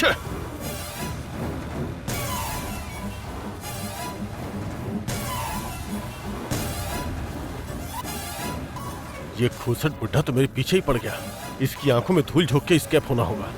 छे! ये खूसट बुढ़ा तो मेरे पीछे ही पड़ गया। इसकी आंखों में धूल झोंक के एस्केप होना होगा।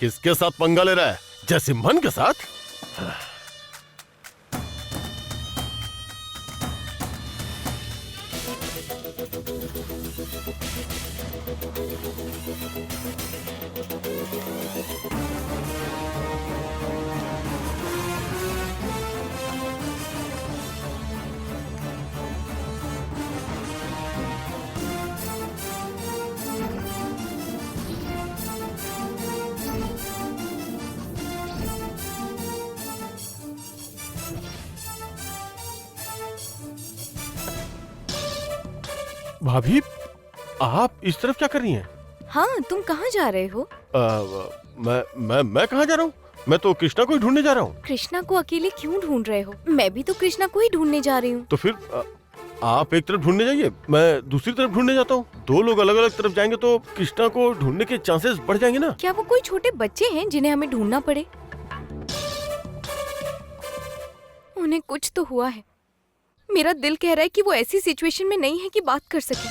किसके साथ पंगा ले रहा है? जयसिम्हन के साथ? भाभी, आप इस तरफ क्या कर रही हैं? हाँ, तुम कहाँ जा रहे हो? मैं कहाँ जा रहा हूँ? मैं तो कृष्णा को ही ढूंढने जा रहा हूँ। कृष्णा को अकेले क्यों ढूंढ रहे हो? मैं भी तो कृष्णा को ही ढूंढने जा रही हूँ। तो फिर आप एक तरफ ढूंढने जाइए, मैं दूसरी तरफ ढूंढने जाता हूँ। दो लोग अलग अलग तरफ जाएंगे तो कृष्णा को ढूंढने के चांसेस बढ़ जाएंगे ना। क्या वो कोई छोटे बच्चे हैं जिन्हें हमें ढूंढना पड़े? उन्हें कुछ तो हुआ है। मेरा दिल कह रहा है कि वो ऐसी सिचुएशन में नहीं है कि बात कर सके।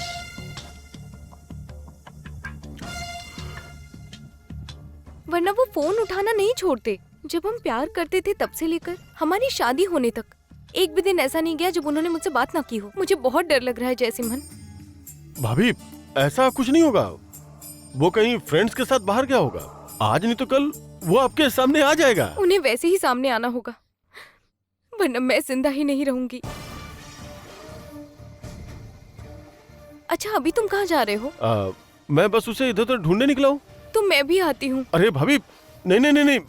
वरना वो फोन उठाना नहीं छोड़ते। जब हम प्यार करते थे तब से लेकर हमारी शादी होने तक एक भी दिन ऐसा नहीं गया जब उन्होंने मुझसे बात ना की हो। मुझे बहुत डर लग रहा है जयसिम्हन। भाभी, ऐसा कुछ नहीं होगा। वो कहीं फ्रेंड्स के साथ बाहर गया होगा। आज नहीं तो कल वो आपके सामने आ जाएगा। उन्हें वैसे ही सामने आना होगा, वरना मैं जिंदा ही नहीं रहूंगी। अच्छा, अभी तुम कहाँ जा रहे हो? मैं बस उसे इधर उधर ढूंढने निकला हूँ। तो मैं भी आती हूँ। अरे भाभी, नहीं नहीं नहीं नहीं,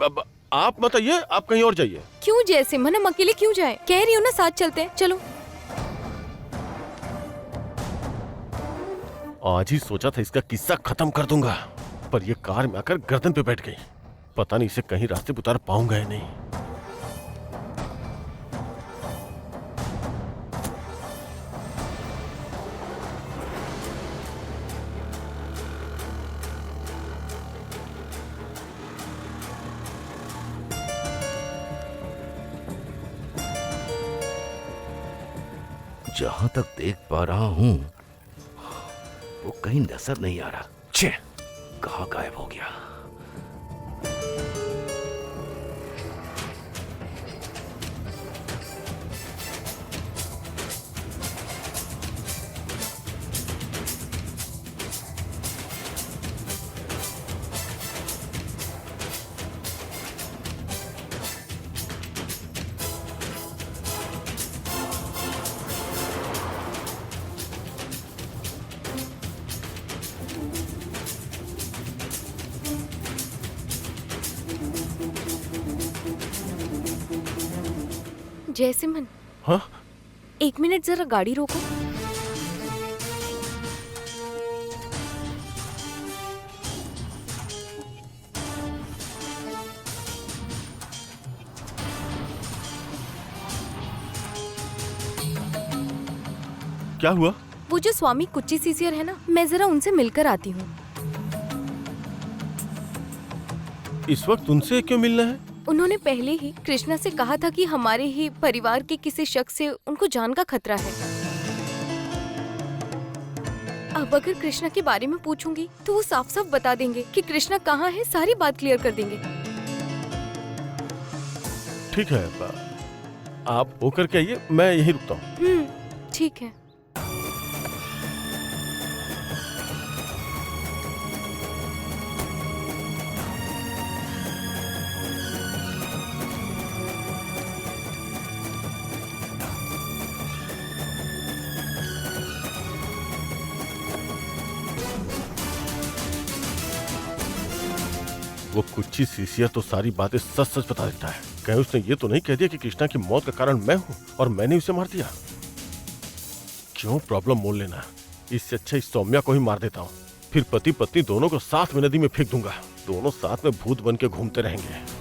आप बताइए, आप कहीं और जाइए। क्यों जयसिम्हन, हम अकेले क्यों जाएं? कह रही हूँ ना, साथ चलते हैं, चलो। आज ही सोचा था इसका किस्सा खत्म कर दूंगा। पर ये कार में आकर गर्दन पे बैठ गई। पता नहीं इसे कहीं रास्ते पे उतार पाऊंगा या नहीं। जहां तक देख पा रहा हूं वो कहीं नजर नहीं आ रहा। छे, कहां गायब हो गया? जयसिमन, हाँ, 1 मिनट जरा गाड़ी रोको। क्या हुआ? वो जो स्वामी कुच्ची सीसियर है ना, मैं जरा उनसे मिलकर आती हूँ। इस वक्त उनसे क्यों मिलना है? उन्होंने पहले ही कृष्णा से कहा था कि हमारे ही परिवार के किसी शख्स से उनको जान का खतरा है। अब अगर कृष्णा के बारे में पूछूंगी तो वो साफ साफ बता देंगे कि कृष्णा कहाँ है, सारी बात क्लियर कर देंगे। ठीक है, आप होकर के आइए, मैं यहीं रुकता हूँ। ठीक है। वो कुच्ची सीसिया तो सारी बातें सच सच बता देता है। कहीं उसने ये तो नहीं कह दिया कि कृष्णा की मौत का कारण मैं हूँ और मैंने उसे मार दिया? क्यों प्रॉब्लम मोल लेना? इससे अच्छा इस सौम्या को ही मार देता हूँ। फिर पति पत्नी दोनों को साथ में नदी में फेंक दूंगा। दोनों साथ में भूत बन के घूमते रहेंगे।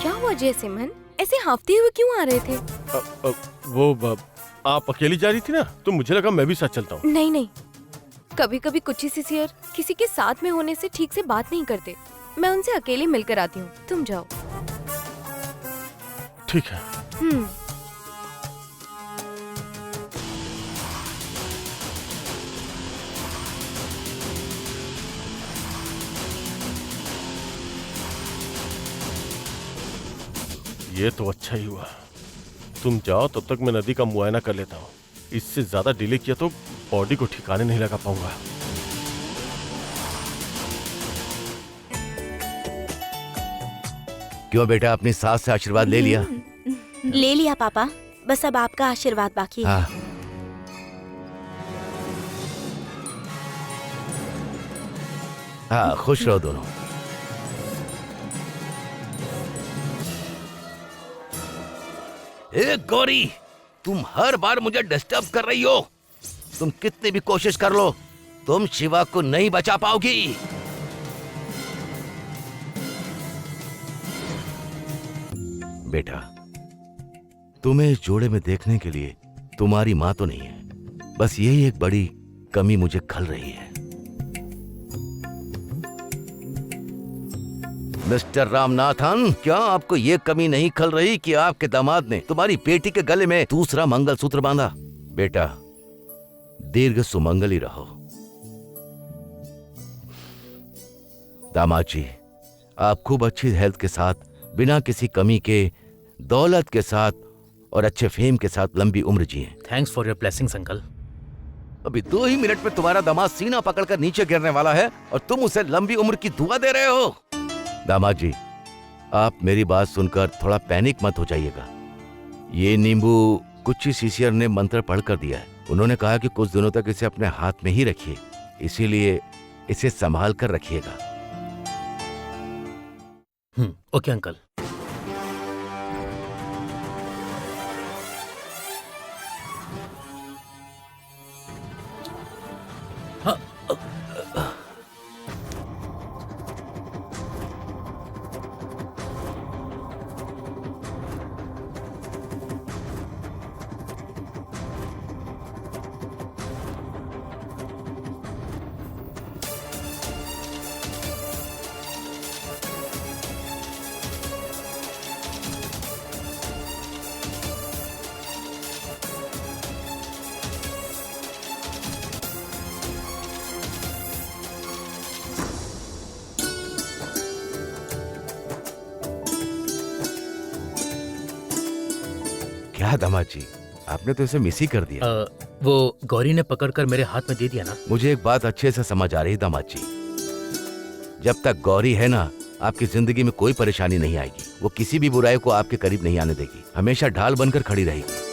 क्या हुआ जयसिमन? ऐसे हाफते हुए क्यों आ रहे थे? आप अकेली जा रही थी ना, तो मुझे लगा मैं भी साथ चलता हूँ। नहीं नहीं, कभी कभी कुच्ची सीसियर किसी के साथ में होने से ठीक से बात नहीं करते। मैं उनसे अकेले मिलकर आती हूँ, तुम जाओ। ठीक है। ये तो अच्छा ही हुआ। तुम जाओ, तब तक मैं नदी का मुआयना कर लेता हूँ। इससे ज्यादा डिले किया तो बॉडी को ठिकाने नहीं लगा पाऊंगा। क्यों बेटा, अपनी सास से आशीर्वाद ले लिया? ले लिया पापा, बस अब आपका आशीर्वाद बाकी है। हाँ। हाँ, खुश रहो दोनों। ए गौरी, तुम हर बार मुझे डिस्टर्ब कर रही हो। तुम कितनी भी कोशिश कर लो, तुम शिवा को नहीं बचा पाओगी। बेटा, तुम्हें इस जोड़े में देखने के लिए तुम्हारी माँ तो नहीं है, बस यही एक बड़ी कमी मुझे खल रही है। मिस्टर रामनाथन, क्या आपको ये कमी नहीं खल रही कि आपके दामाद ने तुम्हारी बेटी के गले में दूसरा मंगलसूत्र बांधा? बेटा, दीर्घ सुमंगली रहो। दामाद जी, आप खूब अच्छी हेल्थ के साथ, बिना किसी कमी के, दौलत के साथ और अच्छे फेम के साथ लंबी उम्र जिए। Thanks for your blessings uncle. अभी 2 ही मिनट में तुम्हारा दामाद सीना पकड़कर नीचे गिरने वाला है और तुम उसे लंबी उम्र की दुआ दे रहे हो। दामाद जी, आप मेरी बात सुनकर थोड़ा पैनिक मत हो जाइएगा। ये नींबू कुछ सीसियर ने मंत्र पढ़ कर दिया है। उन्होंने कहा कि कुछ दिनों तक इसे अपने हाथ में ही रखिए, इसीलिए इसे संभाल कर रखिएगा। Okay uncle. क्या दामाद जी, आपने तो इसे मिस ही कर दिया। वो गौरी ने पकड़कर मेरे हाथ में दे दिया ना। मुझे एक बात अच्छे से समझ आ रही दामाद जी, जब तक गौरी है ना, आपकी जिंदगी में कोई परेशानी नहीं आएगी। वो किसी भी बुराई को आपके करीब नहीं आने देगी, हमेशा ढाल बनकर खड़ी रहेगी।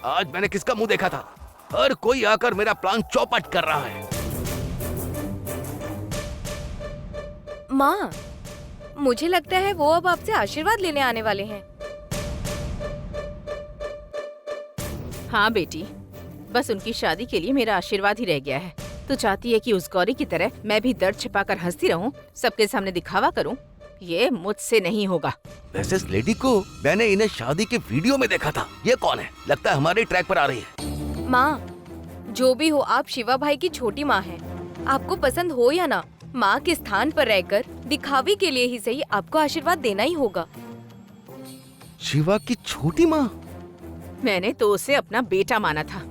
आज मैंने किसका मुंह देखा था? हर कोई आकर मेरा प्लान चौपट कर रहा है। माँ, मुझे लगता है वो अब आपसे आशीर्वाद लेने आने वाले हैं। हाँ बेटी, बस उनकी शादी के लिए मेरा आशीर्वाद ही रह गया है। तू चाहती है कि उस गौरी की तरह मैं भी दर्द छिपाकर हंसती रहूं, सबके सामने दिखावा करूं? ये मुझसे नहीं होगा। वैसे इस लेडी को मैंने इन्हें शादी के वीडियो में देखा था। ये कौन है? लगता है हमारे ट्रैक पर आ रही है। माँ, जो भी हो, आप शिवा भाई की छोटी माँ हैं। आपको पसंद हो या ना, माँ के स्थान पर रहकर दिखावे के लिए ही सही आपको आशीर्वाद देना ही होगा। शिवा की छोटी माँ? मैंने तो उसे अपना बेटा माना था।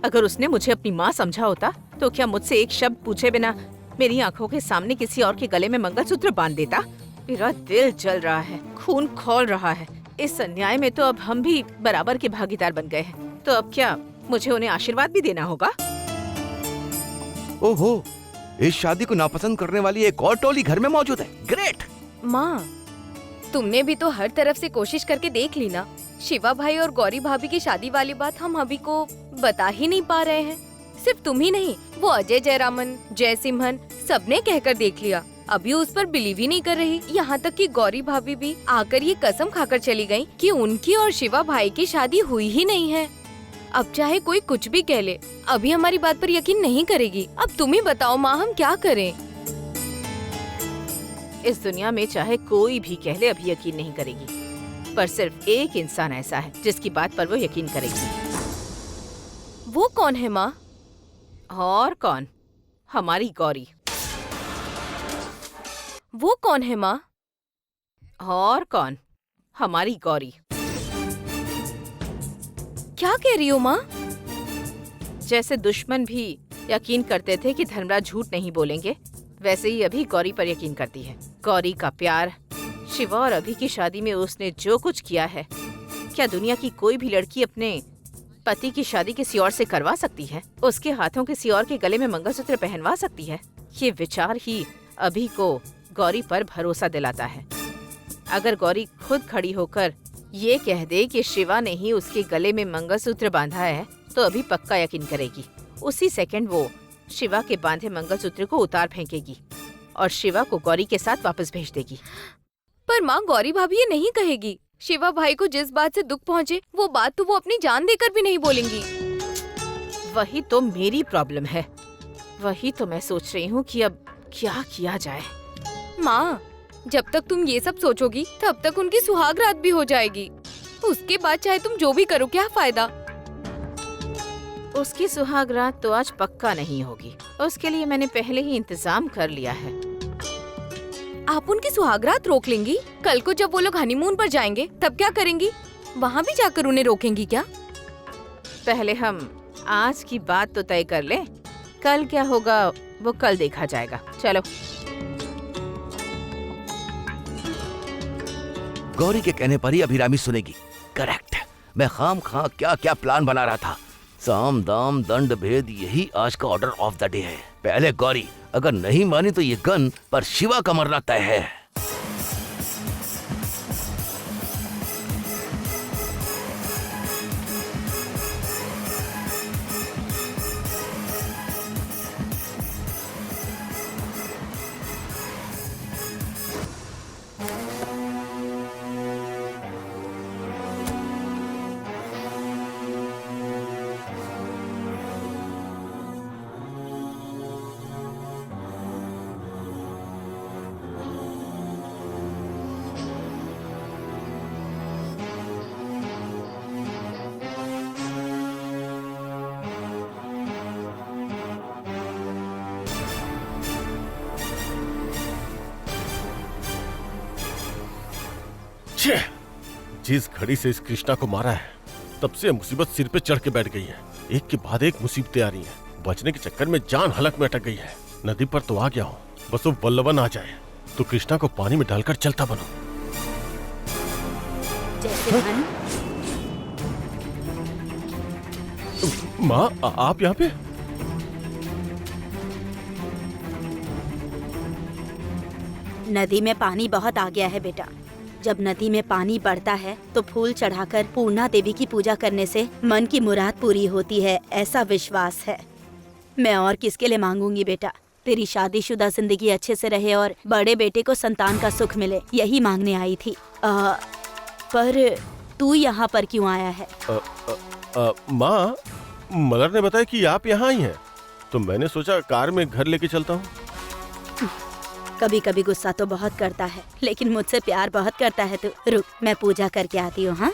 अगर उसने मुझे अपनी माँ समझा होता तो क्या मुझसे एक शब्द पूछे बिना मेरी आंखों के सामने किसी और के गले में मंगलसूत्र बांध देता? मेरा दिल जल रहा है, खून खौल रहा है। इस अन्याय में तो अब हम भी बराबर के भागीदार बन गए हैं। तो अब क्या मुझे उन्हें आशीर्वाद भी देना होगा? ओहो, इस शादी को नापसंद करने वाली एक और टोली घर में मौजूद है। ग्रेट। माँ, तुमने भी तो हर तरफ से कोशिश करके देख ली ना। शिवा भाई और गौरी भाभी की शादी वाली बात हम अभी को बता ही नहीं पा रहे हैं। सिर्फ तुम ही नहीं, वो अजय जयरामन, जयसिम्हन सबने कहकर देख लिया, अभी उस पर बिलीव ही नहीं कर रही। यहाँ तक कि गौरी भाभी भी आकर ये कसम खाकर चली गयी कि उनकी और शिवा भाई की शादी हुई ही नहीं है। अब चाहे कोई कुछ भी कह ले, अभी हमारी बात पर यकीन नहीं करेगी। अब तुम ही बताओ माँ, हम क्या करें? इस दुनिया में चाहे कोई भी कह ले, अभी यकीन नहीं करेगी। पर सिर्फ एक इंसान ऐसा है जिसकी बात पर वो यकीन करेगी। वो कौन है माँ? और कौन? हमारी गौरी। वो कौन है माँ? और कौन? हमारी गौरी। क्या कह रही हो माँ? जैसे दुश्मन भी यकीन करते थे कि धर्मराज झूठ नहीं बोलेंगे, वैसे ही अभी गौरी पर यकीन करती है। गौरी का प्यार, शिवा और अभी की शादी में उसने जो कुछ किया है, क्या दुनिया की कोई भी लड़की अपने पति की शादी किसी और से करवा सकती है? उसके हाथों किसी और के गले में मंगलसूत्र पहनवा सकती है? ये विचार ही अभी को गौरी पर भरोसा दिलाता है। अगर गौरी खुद खड़ी होकर ये कह दे कि शिवा ने ही उसके गले में मंगलसूत्र बांधा है, तो अभी पक्का यकीन करेगी। उसी सेकंड वो शिवा के बांधे मंगलसूत्र को उतार फेंकेगी और शिवा को गौरी के साथ वापस भेज देगी। पर माँ, गौरी भाभी ये नहीं कहेगी। शिवा भाई को जिस बात से दुख पहुँचे, वो बात तो वो अपनी जान देकर भी नहीं बोलेंगी। वही तो मेरी प्रॉब्लम है। वही तो मैं सोच रही हूँ कि अब क्या किया जाए। माँ, जब तक तुम ये सब सोचोगी तब तक उनकी सुहाग रात भी हो जाएगी। उसके बाद चाहे तुम जो भी करो, क्या फायदा? उसकी सुहाग रात तो आज पक्का नहीं होगी। उसके लिए मैंने पहले ही इंतजाम कर लिया है। आप उनकी सुहाग रात रोक लेंगी? कल को जब वो लोग हनीमून पर जाएंगे तब क्या करेंगी? वहाँ भी जाकर उन्हें रोकेंगी क्या? पहले हम आज की बात तो तय कर लें। कल क्या होगा वो कल देखा जाएगा। चलो। गौरी के कहने पर ही अभिरामी सुनेगी। करेक्ट। मैं खाम खां क्या क्या प्लान बना रहा था। साम दाम दंड भेद, यही आज का ऑर्डर ऑफ द डे है। पहले गौरी, अगर नहीं मानी तो ये गन पर शिवा का मरना तय है। छे! जिस घड़ी से इस कृष्णा को मारा है, तब से मुसीबत सिर पे चढ़ के बैठ गई है। एक के बाद एक मुसीबतें आ रही हैं। बचने के चक्कर में जान हलक में अटक गई है। नदी पर तो आ गया हूँ, बस वो वल्लवन आ जाए तो कृष्णा को पानी में डालकर चलता बनूं। जैसे मन। माँ, आप यहाँ पे? नदी में पानी बहुत आ गया है बेटा। जब नदी में पानी बढ़ता है तो फूल चढ़ाकर पूर्णा देवी की पूजा करने से मन की मुराद पूरी होती है, ऐसा विश्वास है। मैं और किसके लिए मांगूंगी बेटा? तेरी शादीशुदा जिंदगी अच्छे से रहे और बड़े बेटे को संतान का सुख मिले, यही मांगने आई थी। पर तू यहाँ पर क्यों आया है? माँ, मलर ने बताया कि आप यहाँ आई हैं, तो मैंने सोचा कार में घर लेके चलता हूँ। कभी कभी गुस्सा तो बहुत करता है, लेकिन मुझसे प्यार बहुत करता है। तू रुक, मैं पूजा करके आती हूँ। हाँ,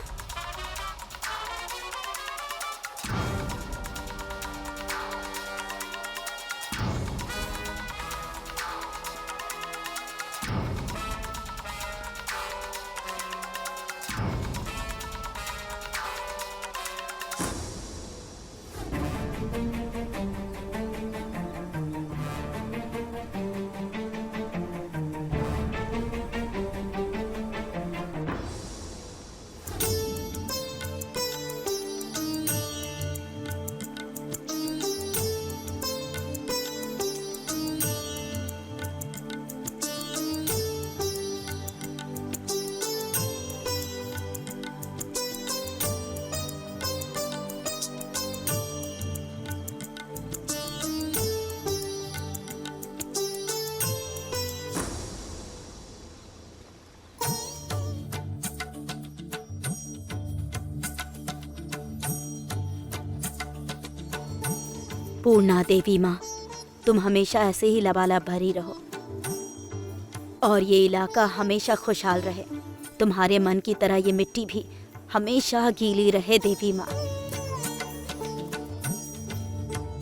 पूर्णा देवी माँ, तुम हमेशा ऐसे ही लबालब भरी रहो और ये इलाका हमेशा खुशहाल रहे। तुम्हारे मन की तरह ये मिट्टी भी हमेशा गीली रहे देवी माँ।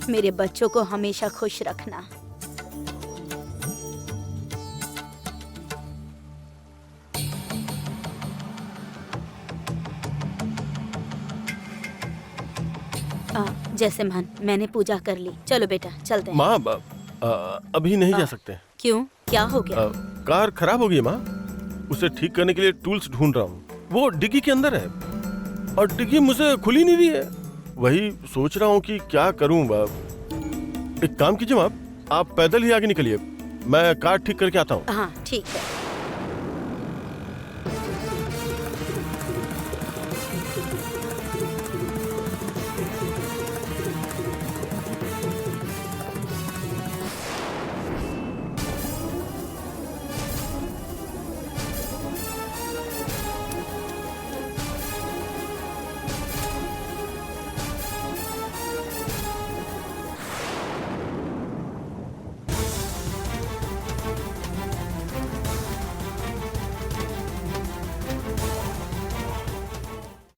मेरे बच्चों को हमेशा खुश रखना। जैसे मन, मैंने पूजा कर ली। चलो बेटा चलते हैं। माँ अभी नहीं जा सकते। क्यों, क्या हो गया? कार खराब हो गई माँ, उसे ठीक करने के लिए टूल्स ढूंढ रहा हूँ। वो डिग्गी के अंदर है और डिग्गी मुझे खुली नहीं रही है। वही सोच रहा हूँ कि क्या करूँ। एक काम कीजिए माँ, आप पैदल ही आगे निकलिए, मैं कार ठीक करके आता हूँ। हाँ ठीक है।